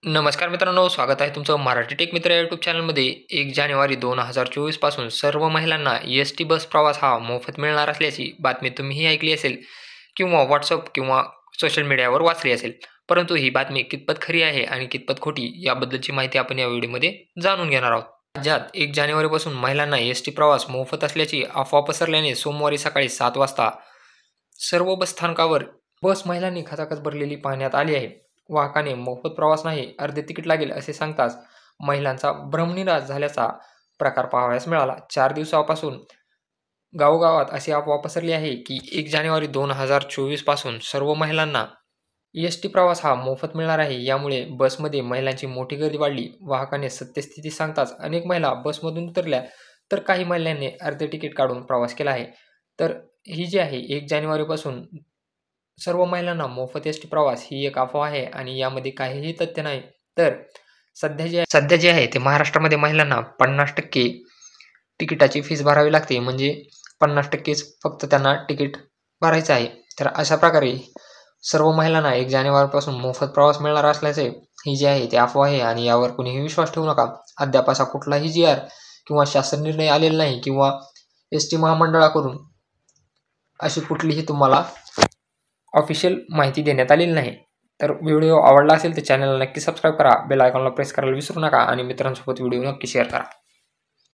नमस्कार मित्रांनो, स्वागत आहे तुमचं मराठी टेक मित्र या यूट्यूब चॅनलमध्ये. 1 जानेवारी 2024 पासून सर्व महिलांना एस-टी बस प्रवास हा मोफत मिळणार असल्याची बातमी तुम्हीही ऐकली असेल किंवा WhatsApp किंवा सोशल मीडियावर वाचली असेल. परंतु ही बातमी कितपत खरी आहे आणि कितपत खोटी याबद्दलची माहिती आपण या व्हिडिओमध्ये जाणून घेणार आहोत. राज्यात 1 जानेवारीपासून महिलांना एस-टी प्रवास मोफत असल्याची अफवा पसरल्याने सोमवारी सकाळी 7 वाजता सर्व बस स्थानकावर बस महिलांनी खचाखच भरलेली पाहण्यात आली आहे. वाहकाने मोफत प्रवास नाही, अर्धे तिकीट लागेल असे सांगताच महिलांचा भ्रमनिरास झाल्याचा प्रकार पाहावयास मिळाला. 4 दिवसापासून गावोगावात अशी अफवा पसरली आहे की 1 जानेवारी 2024 पासून सर्व महिलांना एस-टी प्रवास हा मोफत मिळणार आहे. यामुळे बसमध्ये महिलांची मोठी गर्दी वाढली. वाहकाने सत्यस्थिती सांगताच अनेक महिला बसमधून उतरल्या, तर काही महिलांनी अर्धे तिकीट काढून प्रवास केला आहे. तर ही जी आहे 1 जानेवारीपासून सर्व महिलांना मोफत एस-टी प्रवास ही एक अफवा आहे आणि यामध्ये काहीही तथ्य नाही. तर सध्या जे आहे ते महाराष्ट्रामध्ये महिलांना 50% तिकिटाची फीस भरावी लागते. म्हणजे 50%च फक्त त्यांना तिकीट भरायचं आहे. तर अशा प्रकारे सर्व महिलांना 1 जानेवारीपासून मोफत प्रवास मिळणार असल्याचे ही जी आहे ती अफवा आहे आणि यावर कुणीही विश्वास ठेवू नका. अद्याप असा कुठलाही जी-आर किंवा शासन निर्णय आलेला नाही किंवा एस-टी महामंडळाकडून अशी कुठलीही तुम्हाला ऑफिशियल माहिती देण्यात आलेली नाही. तर व्हिडिओ आवडला असेल तर चॅनलला नक्की सबस्क्राईब करा, बेल आयकॉनला प्रेस करायला विसरू नका आणि मित्रांसोबत व्हिडिओ नक्की शेअर करा.